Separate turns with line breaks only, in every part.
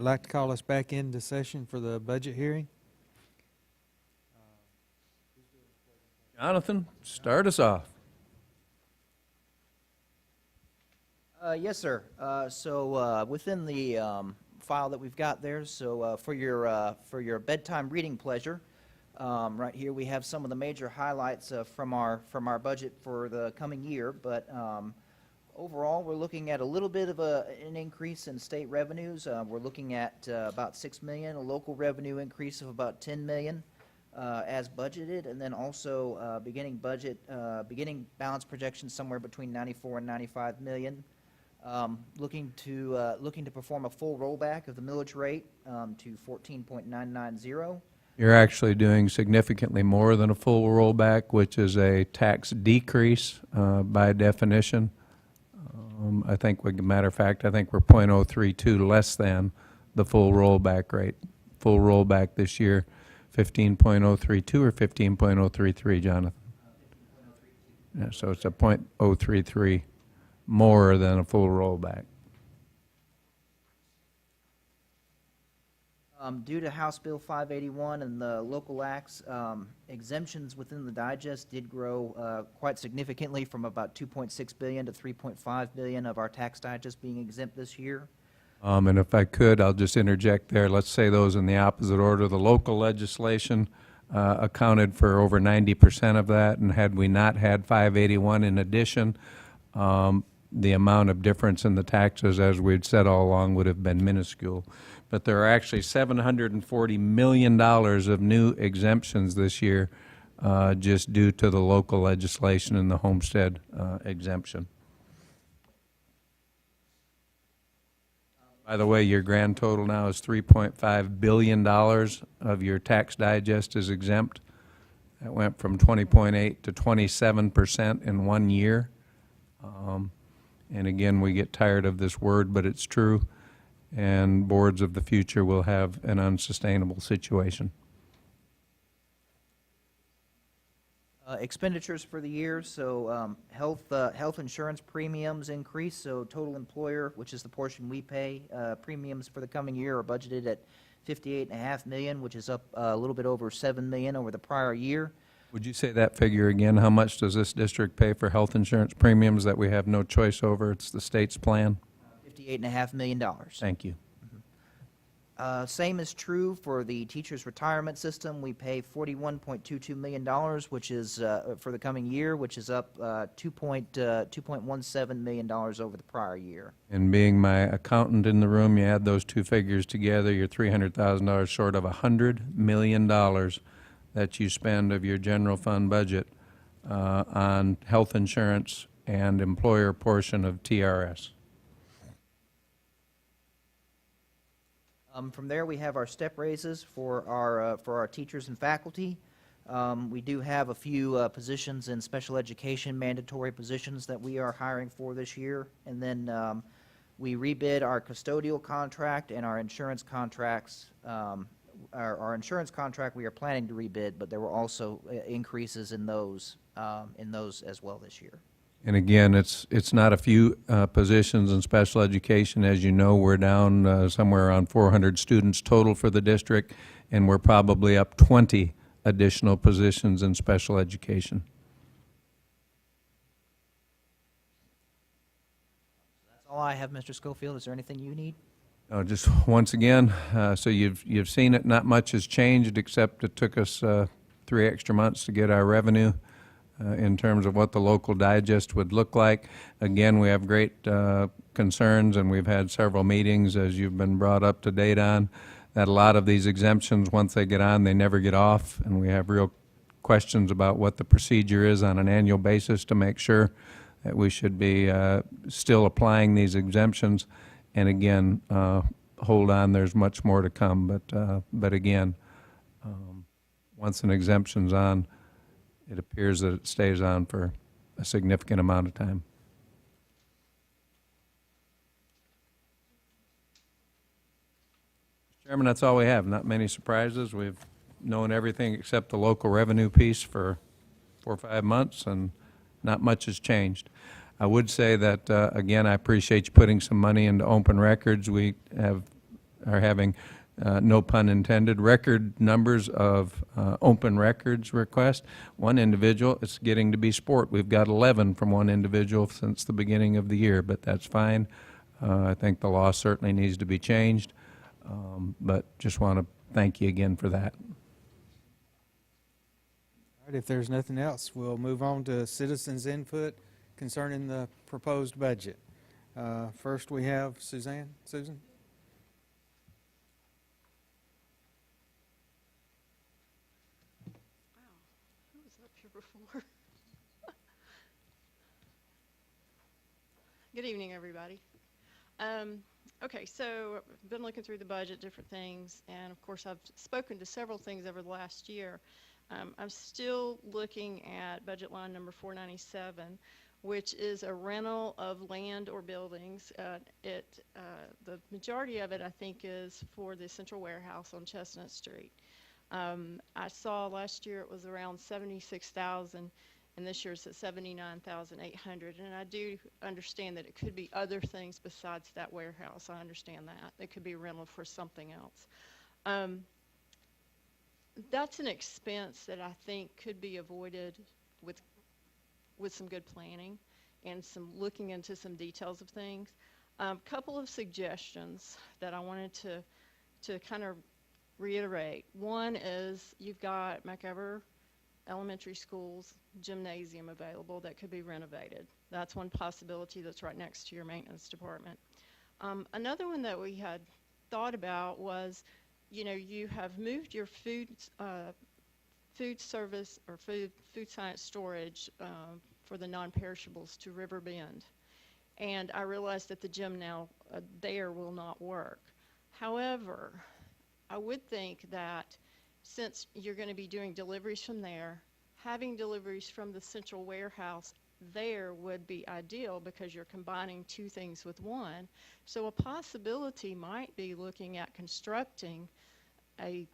I'd like to call us back into session for the budget hearing.
Jonathan, start us off.
Yes, sir. So within the file that we've got there, so for your bedtime reading pleasure, right here we have some of the major highlights from our budget for the coming year. But overall, we're looking at a little bit of an increase in state revenues. We're looking at about $6 million, a local revenue increase of about $10 million. As budgeted, and then also beginning balance projections somewhere between 94 and 95 million. Looking to perform a full rollback of the millage rate to 14.990.
You're actually doing significantly more than a full rollback, which is a tax decrease by definition. I think, matter of fact, I think we're 0.032 less than the full rollback rate. Full rollback this year, 15.032 or 15.033, Jonathan? 15.032. Yeah, so it's a 0.033 more than a full rollback.
Due to House Bill 581 and the local acts, exemptions within the digest did grow quite significantly from about 2.6 billion to 3.5 billion of our tax digest being exempt this year.
And if I could, I'll just interject there. Let's say those in the opposite order. The local legislation accounted for over 90% of that, and had we not had 581 in addition, the amount of difference in the taxes, as we'd said all along, would have been minuscule. But there are actually $740 million of new exemptions this year just due to the local legislation and the homestead exemption. By the way, your grand total now is $3.5 billion of your tax digest is exempt. That went from 20.8 to 27% in 1 year. And again, we get tired of this word, but it's true. And boards of the future will have an unsustainable situation.
Expenditures for the year, so health insurance premiums increase, so total employer, which is the portion we pay, premiums for the coming year are budgeted at $58.5 million, which is up a little bit over $7 million over the prior year.
Would you say that figure again? How much does this district pay for health insurance premiums that we have no choice over? It's the state's plan?
$58.5 million.
Thank you.
Same is true for the teachers' retirement system. We pay $41.22 million, which is for the coming year, which is up $2.17 million over the prior year.
And being my accountant in the room, you add those two figures together, you're $300,000 short of $100 million that you spend of your general fund budget on health insurance and employer portion of TRS.
From there, we have our step raises for our teachers and faculty. We do have a few positions in special education, mandatory positions that we are hiring for this year. And then we rebid our custodial contract and our insurance contracts. Our insurance contract we are planning to rebid, but there were also increases in those as well this year.
And again, it's not a few positions in special education. As you know, we're down somewhere around 400 students total for the district, and we're probably up 20 additional positions in special education.
That's all I have, Mr. Schofield. Is there anything you need?
Just once again, so you've seen it. Not much has changed, except it took us 3 extra months to get our revenue in terms of what the local digest would look like. Again, we have great concerns, and we've had several meetings, as you've been brought up to date on, that a lot of these exemptions, once they get on, they never get off, and we have real questions about what the procedure is on an annual basis to make sure that we should be still applying these exemptions. And again, hold on, there's much more to come, but again, once an exemption's on, it appears that it stays on for a significant amount of time. Mr. Chairman, that's all we have. Not many surprises. We've known everything except the local revenue piece for 4 or 5 months, and not much has changed. I would say that, again, I appreciate you putting some money into open records. We have are having, no pun intended, record numbers of open records requests. One individual, it's getting to be sport. We've got 11 from one individual since the beginning of the year, but that's fine. I think the law certainly needs to be changed, but just want to thank you again for that.
All right, if there's nothing else, we'll move on to citizens' input concerning the proposed budget. First, we have Suzanne. Susan?
Wow, who was up here before? Good evening, everybody. Okay, so I've been looking through the budget, different things, and of course I've spoken to several things over the last year. I'm still looking at budget line number 497, which is a rental of land or buildings. The majority of it, I think, is for the central warehouse on Chestnut Street. I saw last year it was around 76,000, and this year it's at 79,800. And I do understand that it could be other things besides that warehouse. I understand that. It could be rental for something else. That's an expense that I think could be avoided with some good planning and some looking into some details of things. Couple of suggestions that I wanted to kind of reiterate. One is you've got McEver Elementary School's gymnasium available that could be renovated. That's one possibility that's right next to your maintenance department. Another one that we had thought about was, you know, you have moved your food service or food science storage for the non-perishables to River Bend. And I realized that the gym now there will not work. However, I would think that since you're going to be doing deliveries from there, having deliveries from the central warehouse there would be ideal because you're combining two things with one. So a possibility might be looking at constructing a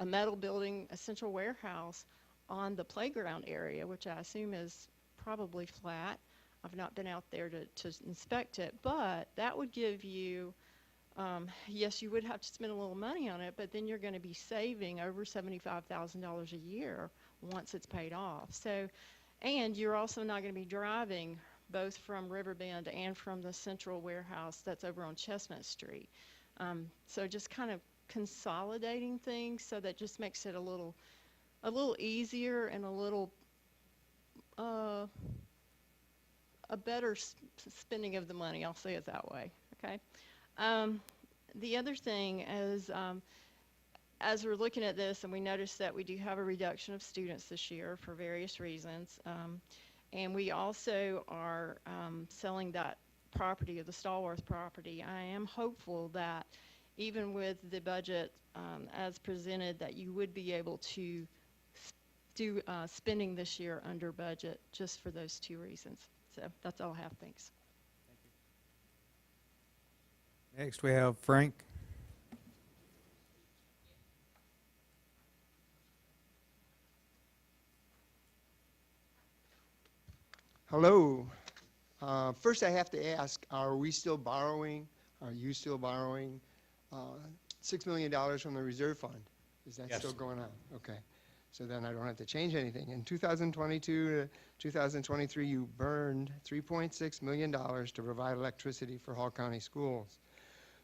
metal building, a central warehouse on the playground area, which I assume is probably flat. I've not been out there to inspect it, but that would give you, yes, you would have to spend a little money on it, but then you're going to be saving over $75,000 a year once it's paid off. So, and you're also not going to be driving both from Riverbend and from the central warehouse that's over on Chestnut Street. So just kind of consolidating things so that just makes it a little easier and a little a better spending of the money. I'll say it that way. Okay. The other thing is, as we're looking at this, and we notice that we do have a reduction of students this year for various reasons, and we also are selling that property, of the Stallworth property. I am hopeful that even with the budget as presented, that you would be able to do spending this year under budget just for those two reasons. So that's all I have. Thanks.
Next, we have Frank.
Hello. First, I have to ask, are we still borrowing? Are you still borrowing $6 million from the reserve fund? Is that still going on? Okay. So then I don't have to change anything. In 2022 to 2023, you burned $3.6 million to provide electricity for Hall County schools.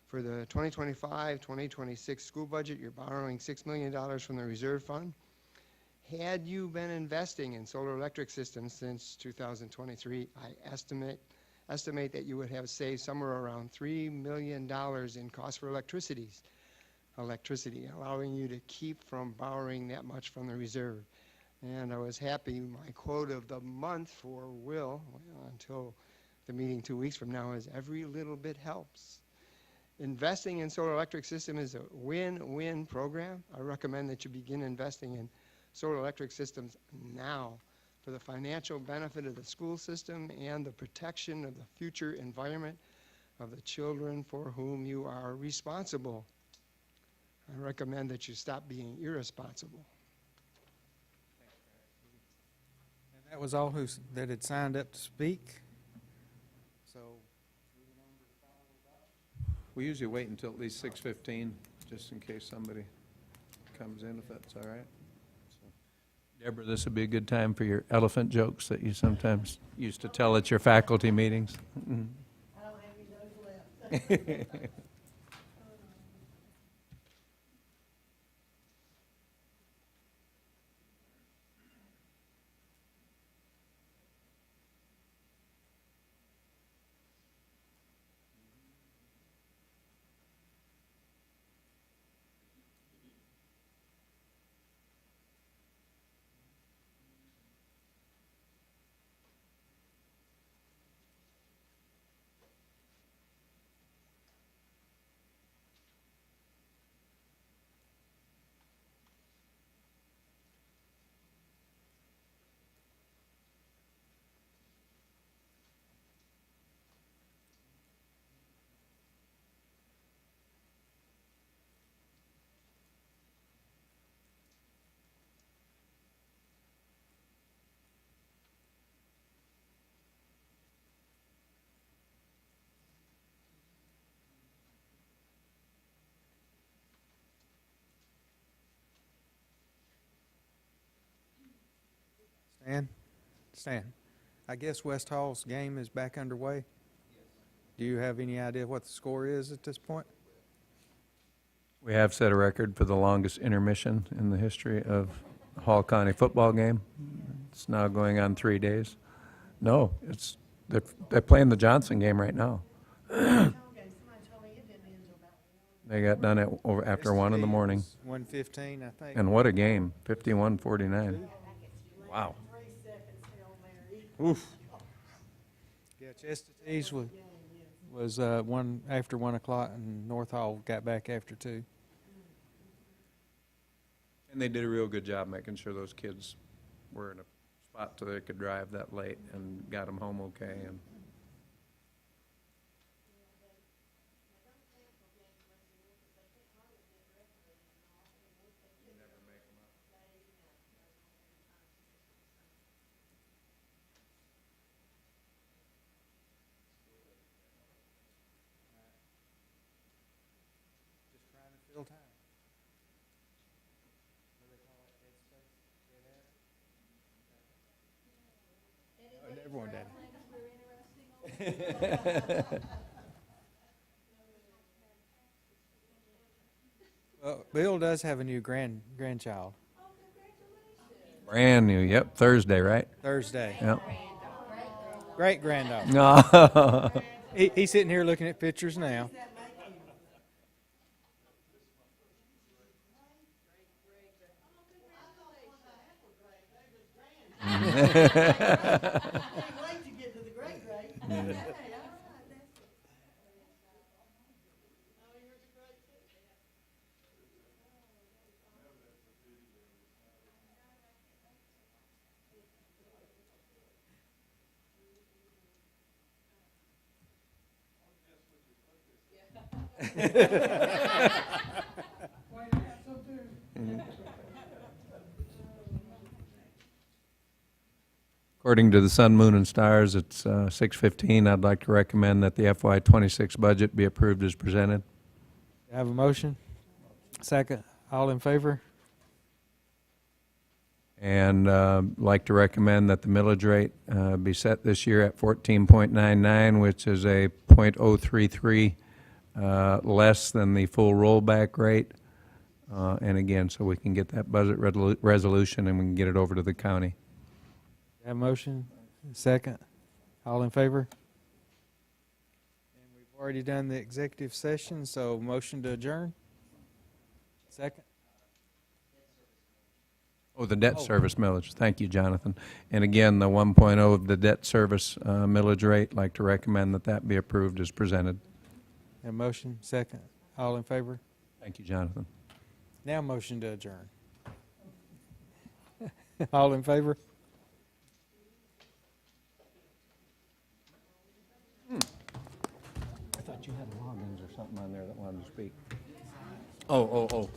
For the 2025-2026 school budget, you're borrowing $6 million from the reserve fund. Had you been investing in solar electric systems since 2023, I estimate that you would have saved somewhere around $3 million in cost for electricity, allowing you to keep from borrowing that much from the reserve. And I was happy. My quote of the month for Will, until the meeting 2 weeks from now, is every little bit helps. Investing in solar electric system is a win-win program. I recommend that you begin investing in solar electric systems now for the financial benefit of the school system and the protection of the future environment of the children for whom you are responsible. I recommend that you stop being irresponsible.
And that was all that had signed up to speak. So,
We usually wait until at least 6:15, just in case somebody comes in, if that's all right. So, Deborah, this would be a good time for your elephant jokes that you sometimes used to tell at your faculty meetings.
I don't have any those left.
Stan, I guess West Hall's game is back underway? Do you have any idea what the score is at this point?
We have set a record for the longest intermission in the history of a Hall County football game. It's now going on 3 days. No, they're playing the Johnson game right now.
Okay, somebody told me it didn't end till about 1.
They got done after 1 in the morning.
1:15, I think.
And what a game, 51-49. Wow.
3 seconds, Hail Mary.
Oof. Yeah, Chestatee was after 1 o'clock, and North Hall got back after 2.
And they did a real good job making sure those kids were in a spot so they could drive that late and got them home okay. And
Just trying to fill time. Everyone did. Well, Bill does have a new grandchild.
brand new, yep, Thursday, right?
Thursday.
Yep.
Great granddaughter.
No.
He's sitting here looking at pictures now.
Can't wait to get to the great grade. Hey, all right, that's-
According to the Sun, Moon, and Stars, it's 6:15. I'd like to recommend that the FY26 budget be approved as presented.
Have a motion? Second. All in favor?
And like to recommend that the millage rate be set this year at 14.99, which is a .033 less than the full rollback rate. And again, so we can get that budget resolution and we can get it over to the county.
Have a motion? Second. All in favor? And we've already done the executive session, so motion to adjourn? Second.
Oh, the debt service millage. Thank you, Jonathan. And again, the 1.0 of the debt service millage rate, like to recommend that that be approved as presented.
Have a motion? Second. All in favor?
Thank you, Jonathan.
Now motion to adjourn. All in favor?
I thought you had logins or something on there that wanted to speak. Oh.